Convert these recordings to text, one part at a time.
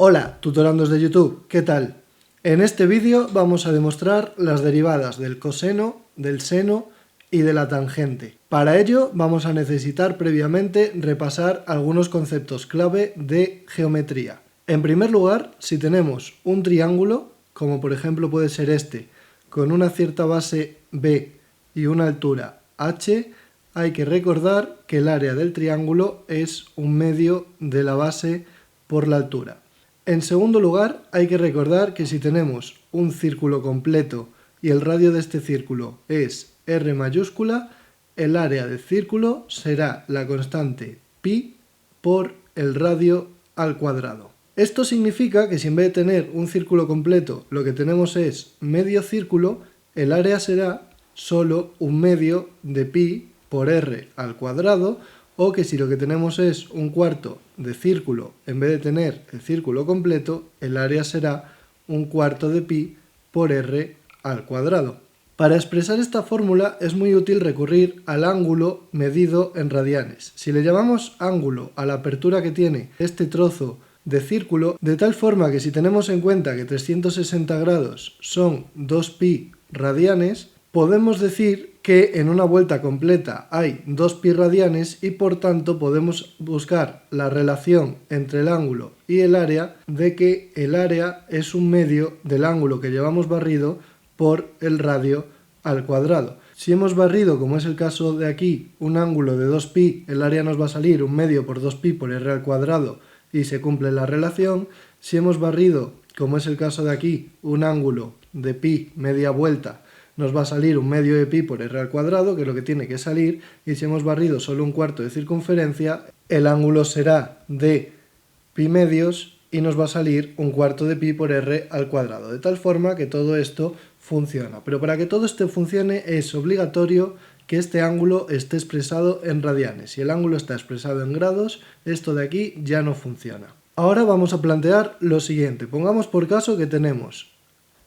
Hola, tutorandos de YouTube, ¿qué tal? En este vídeo vamos a demostrar las derivadas del coseno, del seno y de la tangente. Para ello vamos a necesitar previamente repasar algunos conceptos clave de geometría. En primer lugar, si tenemos un triángulo, como por ejemplo puede ser este, con una cierta base B y una altura h, hay que recordar que el área del triángulo es un medio de la base por la altura. En segundo lugar, hay que recordar que si tenemos un círculo completo y el radio de este círculo es R mayúscula, el área del círculo será la constante pi por el radio al cuadrado. Esto significa que si en vez de tener un círculo completo lo que tenemos es medio círculo, el área será solo un medio de pi por R al cuadrado, o que si lo que tenemos es un cuarto de círculo, en vez de tener el círculo completo, el área será un cuarto de pi por R al cuadrado. Para expresar esta fórmula es muy útil recurrir al ángulo medido en radianes. Si le llamamos ángulo a la apertura que tiene este trozo de círculo, de tal forma que si tenemos en cuenta que 360 grados son 2pi radianes, podemos decir que en una vuelta completa hay 2pi radianes y por tanto podemos buscar la relación entre el ángulo y el área de que el área es un medio del ángulo que llevamos barrido por el radio al cuadrado. Si hemos barrido, como es el caso de aquí, un ángulo de 2pi, el área nos va a salir un medio por 2pi por r al cuadrado y se cumple la relación. Si hemos barrido, como es el caso de aquí, un ángulo de pi media vuelta, nos va a salir un medio de pi por r al cuadrado, que es lo que tiene que salir, y si hemos barrido solo un cuarto de circunferencia, el ángulo será de pi medios y nos va a salir un cuarto de pi por r al cuadrado, de tal forma que todo esto funciona. Pero para que todo esto funcione es obligatorio que este ángulo esté expresado en radianes. Si el ángulo está expresado en grados, esto de aquí ya no funciona. Ahora vamos a plantear lo siguiente. Pongamos por caso que tenemos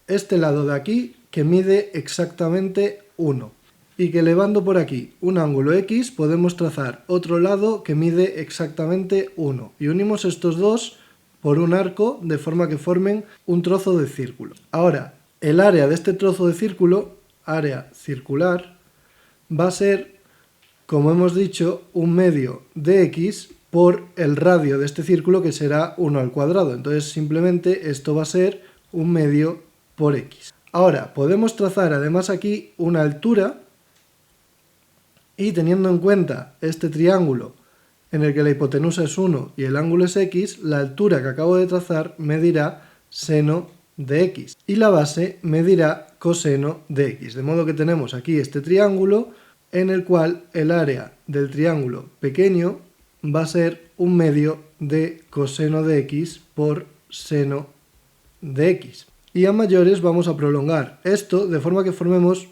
este lado de aquí que mide exactamente 1 y que elevando por aquí un ángulo x podemos trazar otro lado que mide exactamente 1 y unimos estos dos por un arco de forma que formen un trozo de círculo. Ahora, el área de este trozo de círculo, área circular, va a ser, como hemos dicho, un medio de x por el radio de este círculo, que será 1 al cuadrado. Entonces simplemente esto va a ser un medio por x. Ahora, podemos trazar además aquí una altura y teniendo en cuenta este triángulo en el que la hipotenusa es 1 y el ángulo es x, la altura que acabo de trazar medirá seno de x y la base medirá coseno de x. De modo que tenemos aquí este triángulo en el cual el área del triángulo pequeño va a ser un medio de coseno de x por seno de x. Y a mayores vamos a prolongar esto de forma que formemos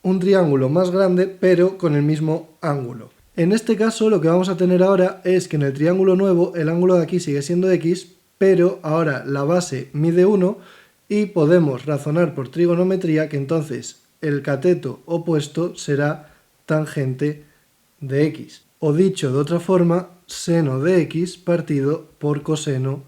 un triángulo más grande pero con el mismo ángulo. En este caso lo que vamos a tener ahora es que en el triángulo nuevo el ángulo de aquí sigue siendo x, pero ahora la base mide 1 y podemos razonar por trigonometría que entonces el cateto opuesto será tangente de x. O dicho de otra forma, seno de x partido por coseno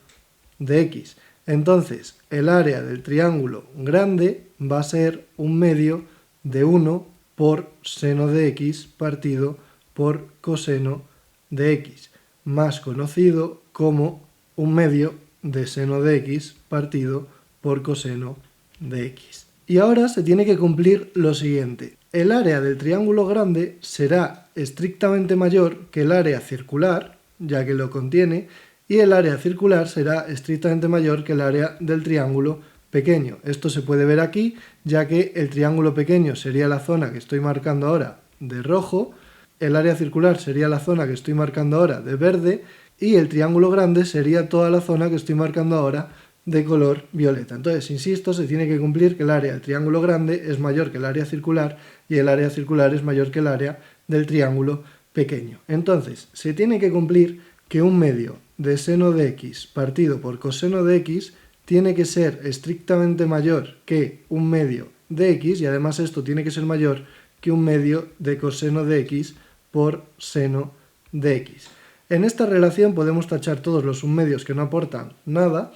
de x. Entonces, el área del triángulo grande va a ser un medio de 1 por seno de x partido por coseno de x, más conocido como un medio de seno de x partido por coseno de x. Y ahora se tiene que cumplir lo siguiente. El área del triángulo grande será estrictamente mayor que el área circular, ya que lo contiene, y el área circular será estrictamente mayor que el área del triángulo pequeño. Esto se puede ver aquí, ya que el triángulo pequeño sería la zona que estoy marcando ahora de rojo, el área circular sería la zona que estoy marcando ahora de verde, y el triángulo grande sería toda la zona que estoy marcando ahora de color violeta. Entonces, insisto, se tiene que cumplir que el área del triángulo grande es mayor que el área circular y el área circular es mayor que el área del triángulo pequeño. Entonces, se tiene que cumplir que un medio de seno de x partido por coseno de x tiene que ser estrictamente mayor que un medio de x y además esto tiene que ser mayor que un medio de coseno de x por seno de x. En esta relación podemos tachar todos los submedios que no aportan nada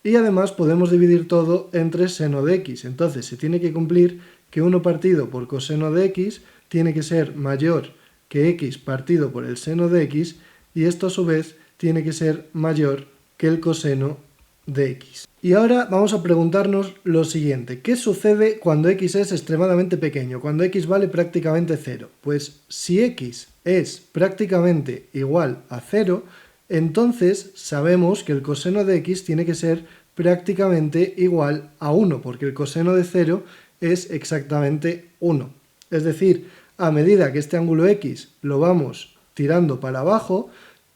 y además podemos dividir todo entre seno de x. Entonces se tiene que cumplir que 1 partido por coseno de x tiene que ser mayor que x partido por el seno de x y esto a su vez tiene que ser mayor que el coseno de x. Y ahora vamos a preguntarnos lo siguiente: ¿qué sucede cuando x es extremadamente pequeño, cuando x vale prácticamente 0? Pues si x es prácticamente igual a 0, entonces sabemos que el coseno de x tiene que ser prácticamente igual a 1, porque el coseno de 0 es exactamente 1. Es decir, a medida que este ángulo x lo vamos tirando para abajo,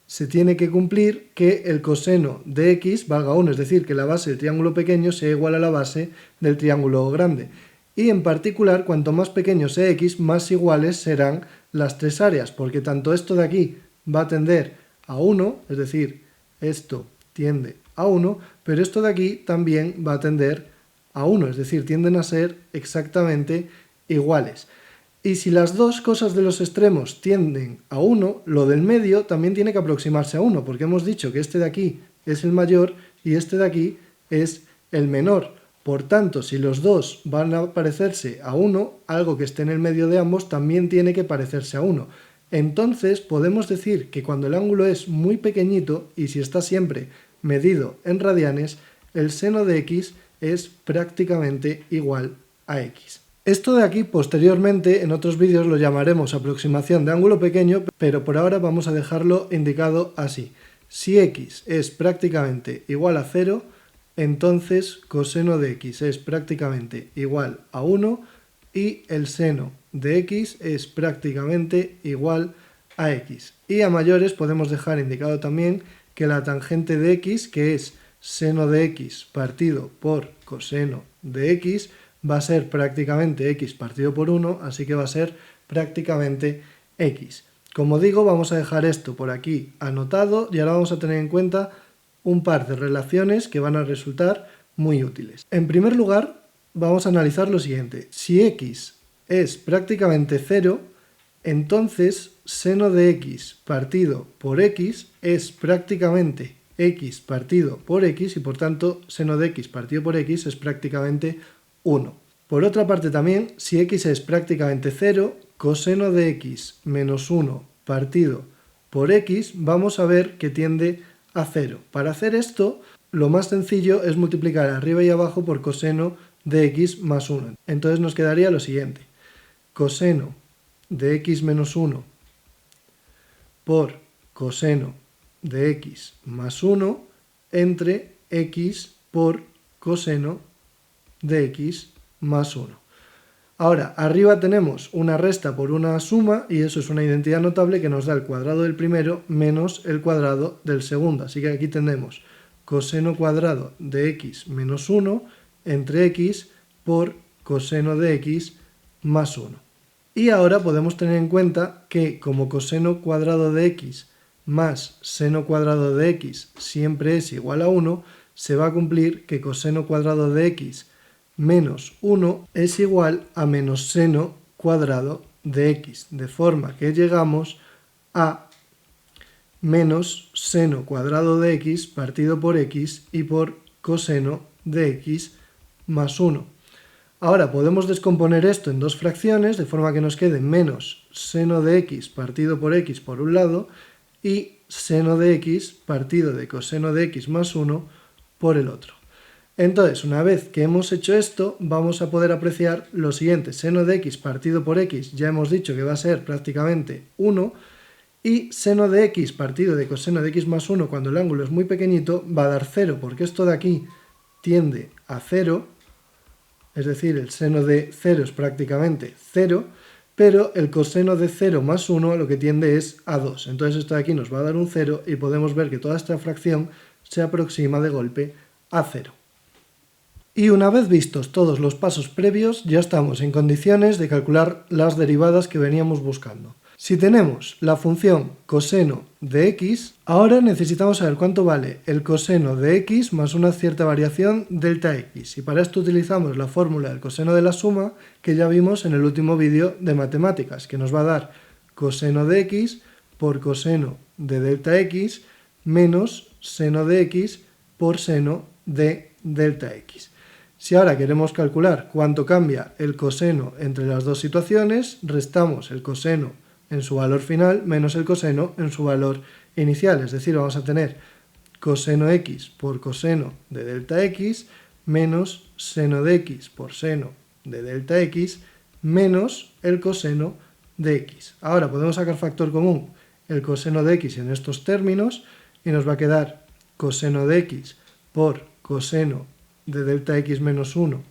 se tiene que cumplir que el coseno de x valga 1, es decir, que la base del triángulo pequeño sea igual a la base del triángulo grande. Y en particular, cuanto más pequeño sea x, más iguales serán las tres áreas, porque tanto esto de aquí va a tender a 1, es decir, esto tiende a 1, pero esto de aquí también va a tender a 1, es decir, tienden a ser exactamente iguales. Y si las dos cosas de los extremos tienden a 1, lo del medio también tiene que aproximarse a 1, porque hemos dicho que este de aquí es el mayor y este de aquí es el menor. Por tanto, si los dos van a parecerse a 1, algo que esté en el medio de ambos también tiene que parecerse a 1. Entonces podemos decir que cuando el ángulo es muy pequeñito y si está siempre medido en radianes, el seno de x es prácticamente igual a x. Esto de aquí posteriormente en otros vídeos lo llamaremos aproximación de ángulo pequeño, pero por ahora vamos a dejarlo indicado así. Si x es prácticamente igual a 0, entonces coseno de x es prácticamente igual a 1 y el seno de x es prácticamente igual a x. Y a mayores podemos dejar indicado también que la tangente de x, que es seno de x partido por coseno de x, va a ser prácticamente x partido por 1, así que va a ser prácticamente x. Como digo, vamos a dejar esto por aquí anotado y ahora vamos a tener en cuenta un par de relaciones que van a resultar muy útiles. En primer lugar, vamos a analizar lo siguiente. Si x es prácticamente 0, entonces seno de x partido por x es prácticamente x partido por x y por tanto seno de x partido por x es prácticamente 1. Por otra parte también, si x es prácticamente 0, coseno de x menos 1 partido por x, vamos a ver que tiende a 0. Para hacer esto, lo más sencillo es multiplicar arriba y abajo por coseno de x más 1. Entonces nos quedaría lo siguiente: coseno de x menos 1 por coseno de x más 1 entre x por coseno de x más 1. Ahora, arriba tenemos una resta por una suma y eso es una identidad notable que nos da el cuadrado del primero menos el cuadrado del segundo. Así que aquí tenemos coseno cuadrado de x menos 1 entre x por coseno de x más 1. Y ahora podemos tener en cuenta que como coseno cuadrado de x más seno cuadrado de x siempre es igual a 1, se va a cumplir que coseno cuadrado de x menos 1 es igual a menos seno cuadrado de x, de forma que llegamos a menos seno cuadrado de x partido por x y por coseno de x más 1. Ahora podemos descomponer esto en dos fracciones, de forma que nos quede menos seno de x partido por x por un lado y seno de x partido de coseno de x más 1 por el otro. Entonces, una vez que hemos hecho esto, vamos a poder apreciar lo siguiente. Seno de x partido por x ya hemos dicho que va a ser prácticamente 1 y seno de x partido de coseno de x más 1 cuando el ángulo es muy pequeñito va a dar 0 porque esto de aquí tiende a 0, es decir, el seno de 0 es prácticamente 0, pero el coseno de 0 más 1 a lo que tiende es a 2. Entonces esto de aquí nos va a dar un 0 y podemos ver que toda esta fracción se aproxima de golpe a 0. Y una vez vistos todos los pasos previos, ya estamos en condiciones de calcular las derivadas que veníamos buscando. Si tenemos la función coseno de x, ahora necesitamos saber cuánto vale el coseno de x más una cierta variación delta x. Y para esto utilizamos la fórmula del coseno de la suma que ya vimos en el último vídeo de matemáticas, que nos va a dar coseno de x por coseno de delta x menos seno de x por seno de delta x. Si ahora queremos calcular cuánto cambia el coseno entre las dos situaciones, restamos el coseno en su valor final menos el coseno en su valor inicial. Es decir, vamos a tener coseno x por coseno de delta x menos seno de x por seno de delta x menos el coseno de x. Ahora podemos sacar factor común el coseno de x en estos términos y nos va a quedar coseno de x por coseno de delta x menos 1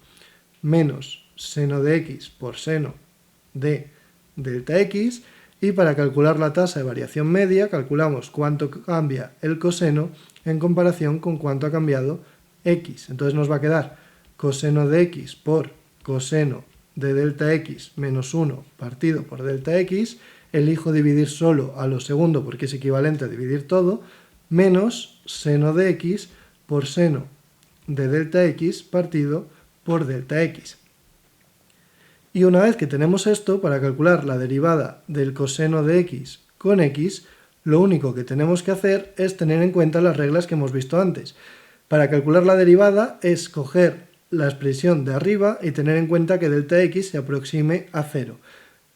menos seno de x por seno de delta x, y para calcular la tasa de variación media calculamos cuánto cambia el coseno en comparación con cuánto ha cambiado x. Entonces nos va a quedar coseno de x por coseno de delta x menos 1 partido por delta x, elijo dividir solo a lo segundo porque es equivalente a dividir todo, menos seno de x por seno de delta x partido por delta x. Y una vez que tenemos esto, para calcular la derivada del coseno de x con x, lo único que tenemos que hacer es tener en cuenta las reglas que hemos visto antes. Para calcular la derivada es coger la expresión de arriba y tener en cuenta que delta x se aproxime a 0.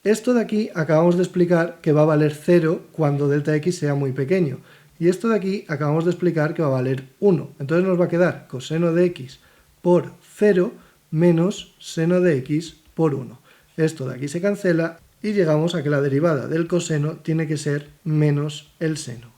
Esto de aquí acabamos de explicar que va a valer 0 cuando delta x sea muy pequeño. Y esto de aquí acabamos de explicar que va a valer 1. Entonces nos va a quedar coseno de x por 0 menos seno de x por 1. Esto de aquí se cancela y llegamos a que la derivada del coseno tiene que ser menos el seno.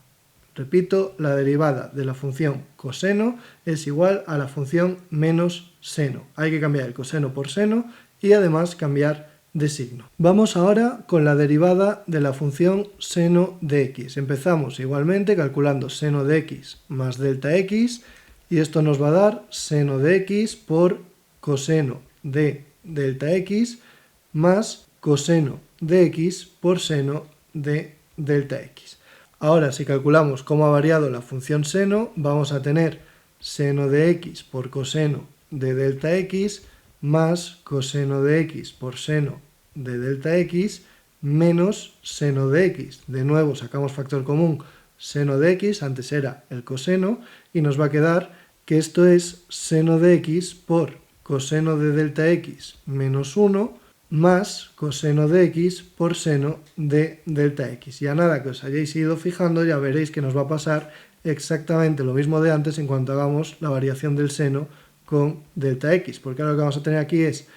Repito, la derivada de la función coseno es igual a la función menos seno. Hay que cambiar el coseno por seno y además cambiar de signo. Vamos ahora con la derivada de la función seno de x. Empezamos igualmente calculando seno de x más delta x y esto nos va a dar seno de x por coseno de delta x más coseno de x por seno de delta x. Ahora, si calculamos cómo ha variado la función seno, vamos a tener seno de x por coseno de delta x más coseno de x por seno de delta x menos seno de x. De nuevo sacamos factor común seno de x, antes era el coseno, y nos va a quedar que esto es seno de x por coseno de delta x menos 1 más coseno de x por seno de delta x. Y a nada que os hayáis ido fijando ya veréis que nos va a pasar exactamente lo mismo de antes en cuanto hagamos la variación del seno con delta x, porque ahora lo que vamos a tener aquí es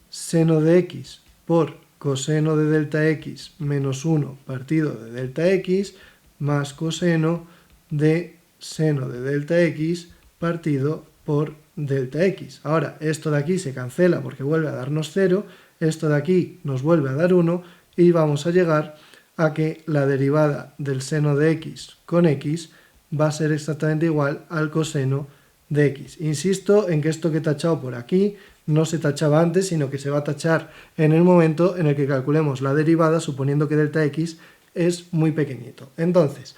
seno de x por coseno de delta x menos 1 partido de delta x más coseno de seno de delta x partido por delta x. Ahora, esto de aquí se cancela porque vuelve a darnos 0, esto de aquí nos vuelve a dar 1 y vamos a llegar a que la derivada del seno de x con x va a ser exactamente igual al coseno de x. Insisto en que esto que he tachado por aquí no se tachaba antes, sino que se va a tachar en el momento en el que calculemos la derivada, suponiendo que delta x es muy pequeñito. Entonces,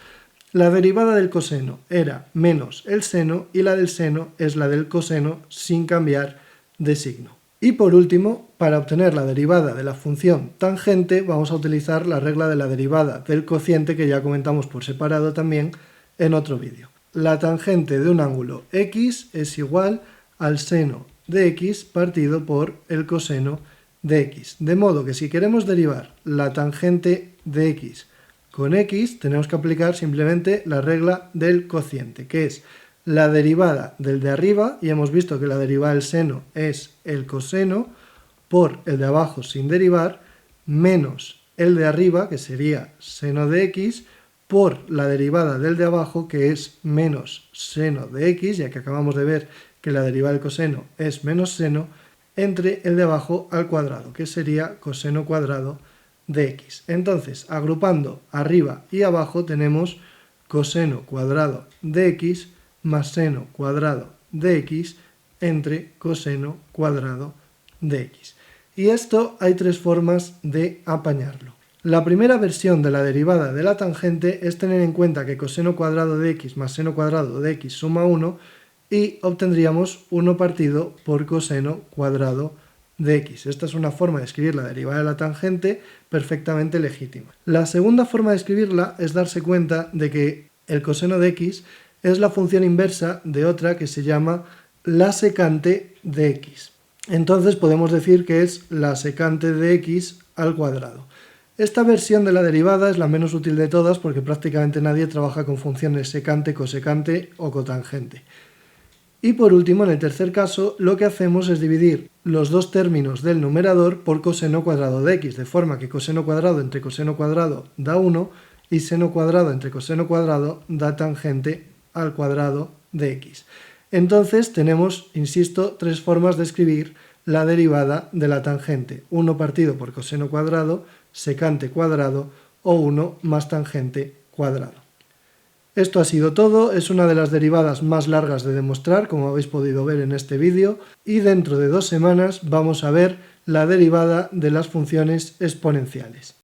la derivada del coseno era menos el seno y la del seno es la del coseno sin cambiar de signo. Y por último, para obtener la derivada de la función tangente vamos a utilizar la regla de la derivada del cociente que ya comentamos por separado también en otro vídeo. La tangente de un ángulo x es igual al seno de x partido por el coseno de x. De modo que si queremos derivar la tangente de x con x, tenemos que aplicar simplemente la regla del cociente, que es la derivada del de arriba, y hemos visto que la derivada del seno es el coseno, por el de abajo sin derivar, menos el de arriba, que sería seno de x, por la derivada del de abajo, que es menos seno de x, ya que acabamos de ver que la derivada del coseno es menos seno, entre el de abajo al cuadrado, que sería coseno cuadrado de x. Entonces, agrupando arriba y abajo tenemos coseno cuadrado de x más seno cuadrado de x entre coseno cuadrado de x. Y esto hay tres formas de apañarlo. La primera versión de la derivada de la tangente es tener en cuenta que coseno cuadrado de x más seno cuadrado de x suma 1 y obtendríamos 1 partido por coseno cuadrado de x. Esta es una forma de escribir la derivada de la tangente perfectamente legítima. La segunda forma de escribirla es darse cuenta de que el coseno de x es la función inversa de otra que se llama la secante de x. Entonces podemos decir que es la secante de x al cuadrado. Esta versión de la derivada es la menos útil de todas porque prácticamente nadie trabaja con funciones secante, cosecante o cotangente. Y por último, en el tercer caso, lo que hacemos es dividir los dos términos del numerador por coseno cuadrado de x, de forma que coseno cuadrado entre coseno cuadrado da 1 y seno cuadrado entre coseno cuadrado da tangente al cuadrado de x. Entonces tenemos, insisto, tres formas de escribir la derivada de la tangente. 1 partido por coseno cuadrado, secante cuadrado o 1 más tangente cuadrado. Esto ha sido todo, es una de las derivadas más largas de demostrar, como habéis podido ver en este vídeo, y dentro de 2 semanas vamos a ver la derivada de las funciones exponenciales.